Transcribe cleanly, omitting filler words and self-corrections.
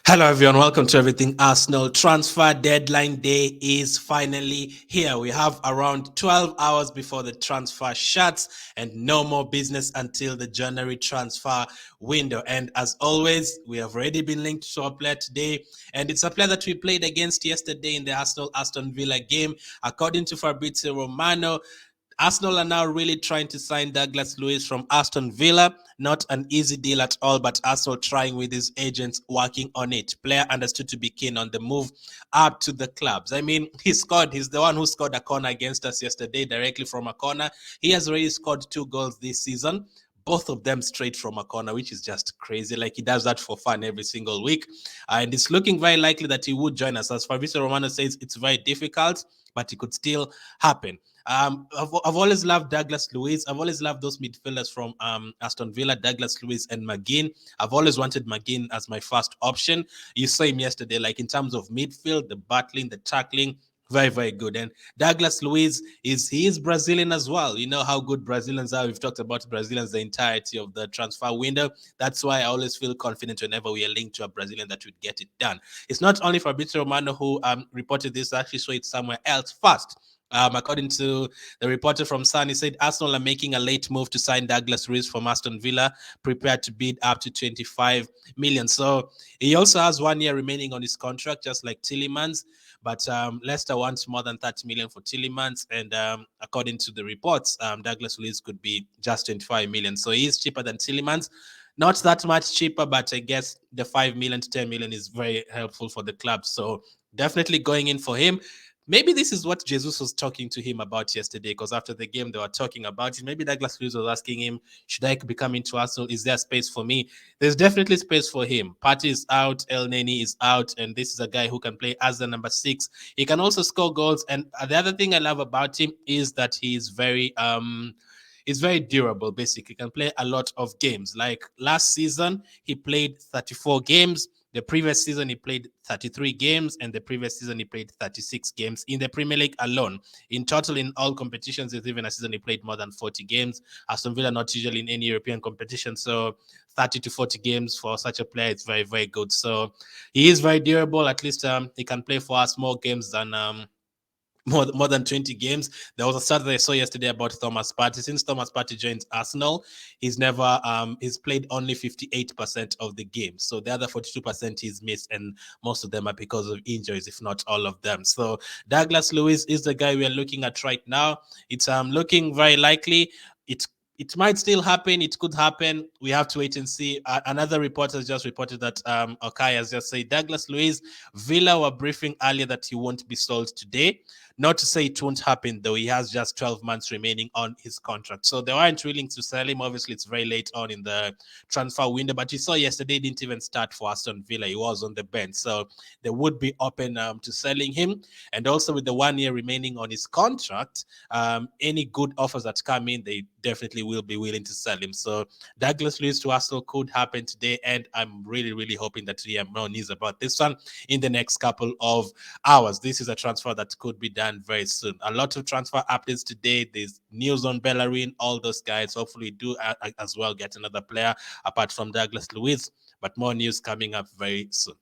Hello, everyone. Welcome to Everything Arsenal. Transfer deadline day is finally here. We have around 12 hours before the transfer shuts and no more business until the January transfer window. And as always, we have already been linked to our player today. And it's a player that we played against yesterday in the Arsenal Aston Villa game. According to Fabrizio Romano, Arsenal are now really trying to sign Douglas Luiz from Aston Villa. Not an easy deal at all, but Arsenal trying with his agents working on it. Player understood to be keen on the move up to the clubs. I mean, he scored. He's the one who scored a corner against us yesterday directly from a corner. He has already scored 2 goals this season, both of them straight from a corner, which is just crazy. Like, he does that for fun every single week. And it's looking very likely that he would join us. As Fabrizio Romano says, it's very difficult, but it could still happen. I've always loved Douglas Luiz. I've always loved those midfielders from Aston Villa, Douglas Luiz and McGinn. I've always wanted McGinn as my first option. You saw him yesterday, like in terms of midfield, the battling, the tackling, very, very good. And Douglas Luiz is Brazilian as well. You know how good Brazilians are. We've talked about Brazilians the entirety of the transfer window. That's why I always feel confident whenever we are linked to a Brazilian that would get it done. It's not only Fabrizio Romano who reported this. I actually saw it somewhere else first. According to the reporter from Sun, he said Arsenal are making a late move to sign Douglas Luiz from Aston Villa, prepared to bid up to 25 million. So he also has 1 year remaining on his contract, just like Tielemans. But Leicester wants more than 30 million for Tielemans, and according to the reports, Douglas Luiz could be just 25 million. So he is cheaper than Tielemans. Not that much cheaper, but I guess the 5 million to 10 million is very helpful for the club. So definitely going in for him. Maybe this is what Jesus was talking to him about yesterday, because after the game they were talking about it. Maybe Douglas Luiz was asking him, should I be coming to Arsenal? Is there space for me? There's definitely space for him. Partey is out, El Neni is out, and this is a guy who can play as the number 6. He can also score goals. And the other thing I love about him is that he's very durable. Basically, he can play a lot of games. Like last season, he played 34 games. The previous season, he played 33 games, and the previous season, he played 36 games in the Premier League alone. In total, in all competitions, there's even a season he played more than 40 games. Aston Villa not usually in any European competition, so 30 to 40 games for such a player, it's very, very good. So he is very durable. At least he can play for us more games than more than 20 games. There was a stat that I saw yesterday about Thomas Partey. Since Thomas Partey joined Arsenal, he's played only 58% of the games. So the other 42% he's missed, and most of them are because of injuries, if not all of them. So Douglas Luiz is the guy we are looking at right now. It's looking very likely. It might still happen. It could happen. We have to wait and see. Another reporter has just reported that Okai has just said Douglas Luiz, Villa were briefing earlier that he won't be sold today. Not to say it won't happen, though. He has just 12 months remaining on his contract. So they weren't willing to sell him. Obviously, it's very late on in the transfer window. But you saw yesterday, he didn't even start for Aston Villa. He was on the bench. So they would be open to selling him. And also with the 1 year remaining on his contract, any good offers that come in, they definitely will be willing to sell him. So Douglas Luiz to Arsenal could happen today. And I'm really, really hoping that we have more news about this one in the next couple of hours. This is a transfer that could be done very soon. A lot of transfer updates today. There's news on Bellerin, all those guys. Hopefully, do as well get another player apart from Douglas Luiz, but more news coming up very soon.